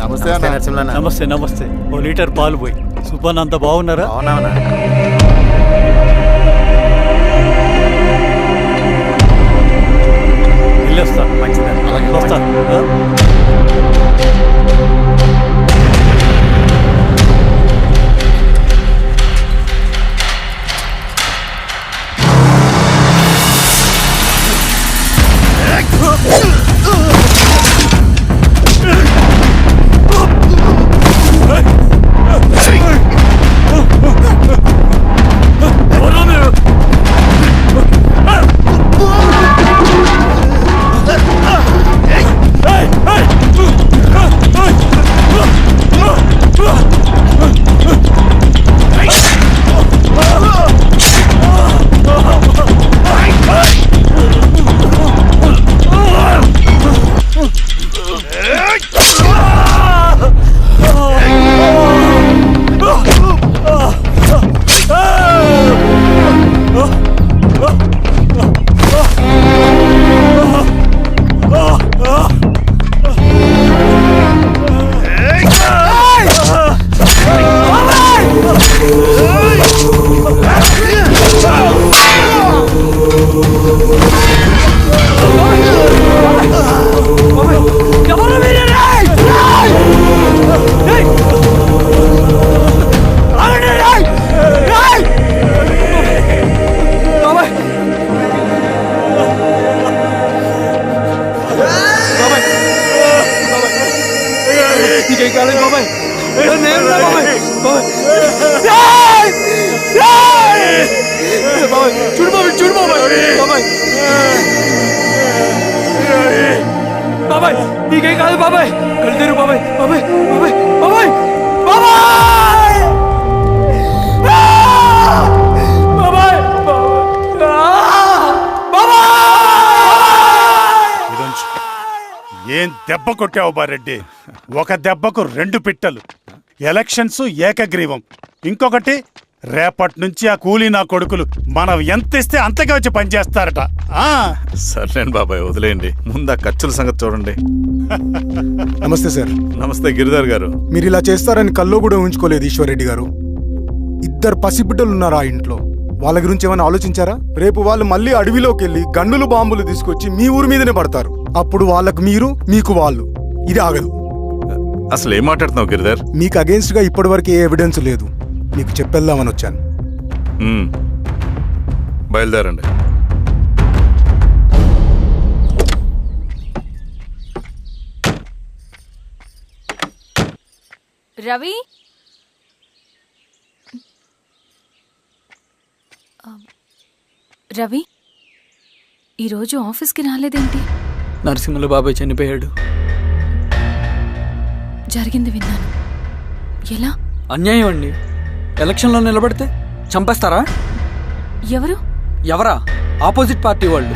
నమస్తే నరసింహ. నమస్తే నమస్తే. ఓ లీటర్ పాలు పోయి. సుపన్ అంత బాగున్నారా? అవునా. వెళ్ళొస్తా. మంచిది, వస్తా. బాబాయ్ నీకేం కాదు బాబాయ్. కళ్ళు బాబాయ్. బాబాయ్ బాబాయ్ బాబాయ్ బాబాయ్ బాబాయ్. ఏం దెబ్బ కొట్టావు బారెడ్డి? ఒక దెబ్బకు 2 పిట్టలు. ఎలక్షన్స్ ఏకగ్రీవం. ఇంకొకటి, రేపటి నుంచి ఆ కూలీ నా కొడుకులు మనం ఎంత ఇస్తే అంతగా వచ్చి పనిచేస్తారట. సర్లేండి బాబాయ్, వదిలేయండి. ముందు ఆ ఖర్చుల సంగతి చూడండి. నమస్తే సార్. నమస్తే గిరిధర్ గారు. మీరు ఇలా చేస్తారని కల్లో కూడా ఊహించుకోలేదు ఈశ్వర్రెడ్డి గారు. 2 పసిబిడ్డలు ఉన్నారు ఆ ఇంట్లో. వాళ్ళ గురించి ఏమైనా ఆలోచించారా? రేపు వాళ్ళు మళ్ళీ అడవిలోకి వెళ్ళి గన్నులు బాంబులు తీసుకొచ్చి మీ ఊరి మీదనే పడతారు. అప్పుడు వాళ్ళకు మీరు, మీకు వాళ్ళు. ఇది ఆగదు. అసలు ఏం మాట్లాడుతున్నావు గిరిధర్? మీకు అగేన్స్ట్ గా ఇప్పటివరకు ఏ ఎవిడెన్స్ లేదు. మీకు చెప్పేద్దామని వచ్చాను. బయలుదేరండి. రవి, రవి ఈరోజు ఆఫీస్కి రాలేదేంటి? నరసింహుల బాబాయ్ చనిపోయాడు. జరిగింది విన్నాను. ఎలా? అన్యాయం అండి. ఎలక్షన్లో నిలబడితే చంపేస్తారా? ఎవరు? ఎవరా? ఆపోజిట్ పార్టీ వాళ్ళు.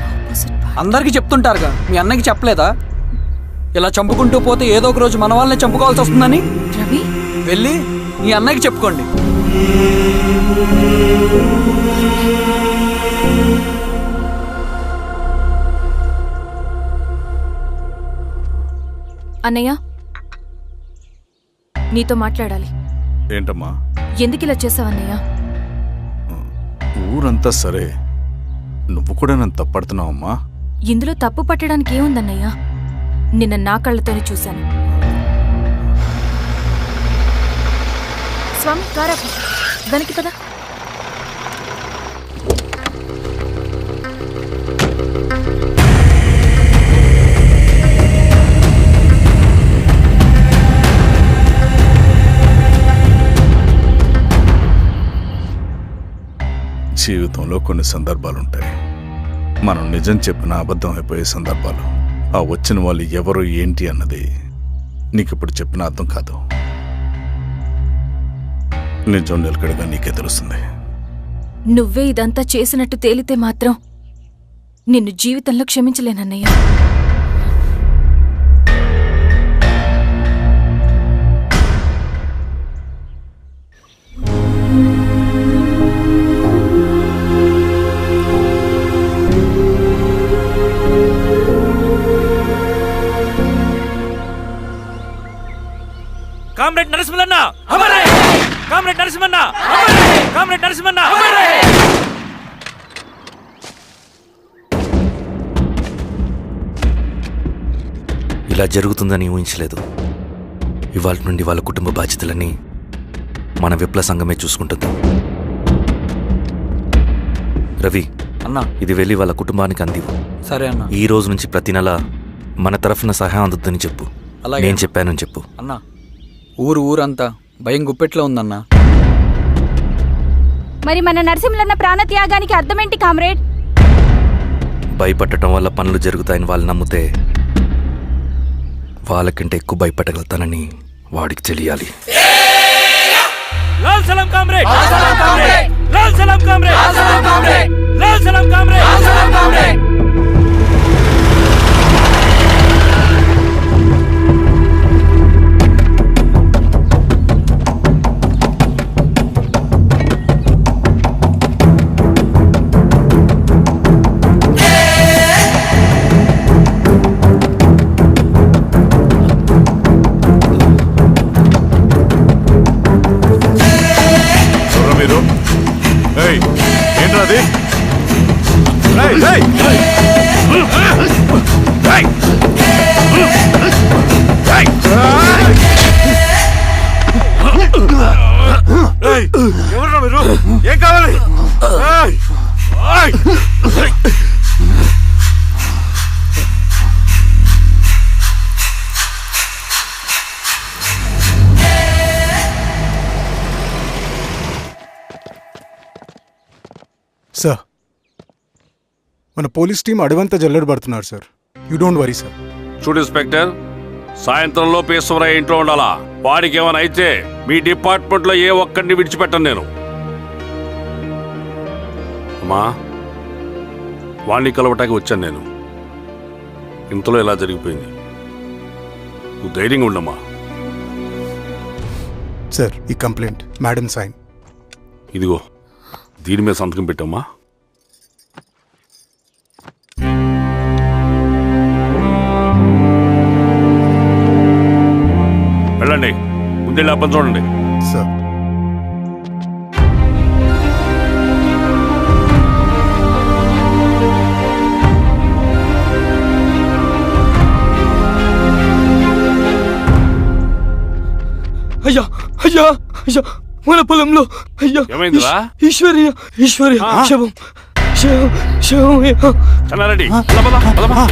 అందరికీ చెప్తుంటారుగా, మీ అన్నకి చెప్పలేదా? ఇలా చంపుకుంటూ పోతే ఏదో ఒక రోజు మన వాళ్ళని చంపుకోవాల్సి వస్తుందని. రవి, వెళ్ళి మీ అన్నకి చెప్పుకోండి. అన్నయ్య, నీతో మాట్లాడాలి. ఏంటమ్మా? ఎందుకు ఇలా చేసావన్నయ్య? ఊరంతా సరే, నువ్వు కూడా నన్ను తప్పడుతున్నావమ్మా. ఇందులో తప్పు పట్టడానికి ఏముందన్నయ్య? నిన్న నా కళ్ళతోనే చూశాను. స్వామి, కారా వెనక్కి కదా. జీవితంలో కొన్ని సందర్భాలుంటాయి. మనం నిజం చెప్పిన అబద్ధం అయిపోయే సందర్భాలు. ఆ వచ్చిన వాళ్ళు ఎవరు ఏంటి అన్నది నీకిప్పుడు చెప్పిన అర్థం కాదు. నిజం నిలకడగా నీకే తెలుస్తుంది. నువ్వే ఇదంతా చేసినట్టు తేలితే మాత్రం నిన్ను జీవితంలో క్షమించలేనన్నయ్య. కామ్రేడ్ నరసింహన్న అమరే! కామ్రేడ్ నరసింహన్న కామ్రేడ్ నరసింహన్న ఇలా జరుగుతుందని ఊహించలేదు. ఇవాళ నుండి వాళ్ళ కుటుంబ బాధ్యతలన్నీ మన విప్లవ సంఘమే చూసుకుంటుంది. రవి అన్నా ఇది వెళ్ళి వాళ్ళ కుటుంబానికి అందివు. సరే అన్నా. ఈ రోజు నుంచి ప్రతి నెల మన తరఫున సహాయం అందుతుందని చెప్పు. అలాగే. నేను చెప్పానని చెప్పు. అన్నా ఊరంతా భయం గుప్పెట్లో ఉందన్నా. మరి మన నరసింహన్న ప్రాణత్యాగానికి అర్థమేంటి కామ్రేడ్? భయపడటం వల్ల పనులు జరుగుతాయని వాళ్ళు నమ్మితే వాళ్ళకంటే ఎక్కువ భయపడగలుగుతానని వాడికి తెలియాలి. లాల్ సలాం కామ్రేడ్! లాల్ సలాం కామ్రేడ్! లాల్ సలాం కామ్రేడ్! మీరు ఏంట్రా అది? ఎవరురా మీరు? ఏం కావాలి? సార్ మన పోలీస్ టీం అడవంతా జల్లెడ పడుతున్నారు sir. You don't worry sir. చూడు ఇన్స్పెక్టర్, సాయంత్రంలో పేశ్వరయ్య ఇంట్లో ఉండాలా. వాడికి ఏమైనా అయితే మీ డిపార్ట్మెంట్ లో ఏ ఒక్కడిని విడిచిపెట్టను నేను. అమ్మా, వాణ్ణి కలవటానికి వచ్చాను నేను. ఇంతలో ఇలా జరిగిపోయింది. నువ్వు ధైర్యంగా ఉండమ్మా. సార్ ఈ కంప్లైంట్ మేడం సైన్. ఇదిగో దీని మీద సంతకం పెట్టమ్మా. వెళ్ళండి, ముందెళ్ళి అబ్బని చూడండి. సార్ అయ్యా అయ్యా అయ్యా మన పొలంలో అయ్యా ఏమైందిరా? ఈశ్వర్య శవం శవం శవం. చెన్నారెడ్డి పదమ్మా.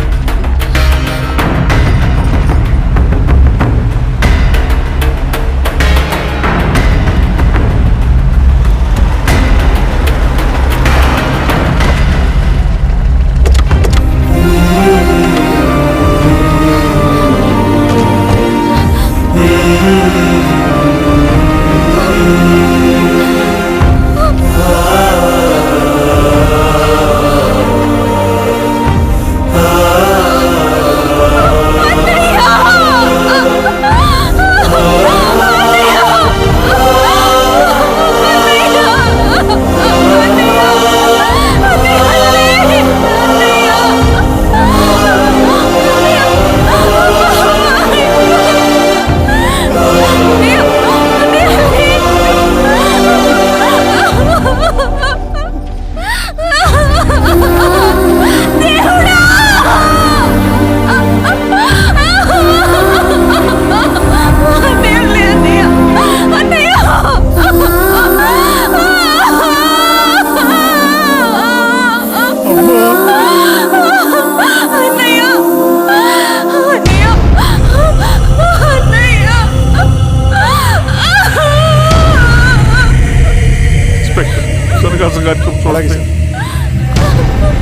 అలాగే సార్.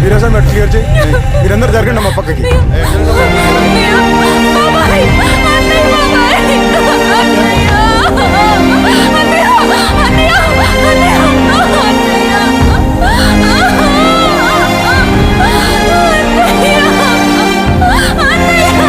మీరే మీరు క్లియర్ చేయి. మీరందరూ జరగండి మా పక్కకి.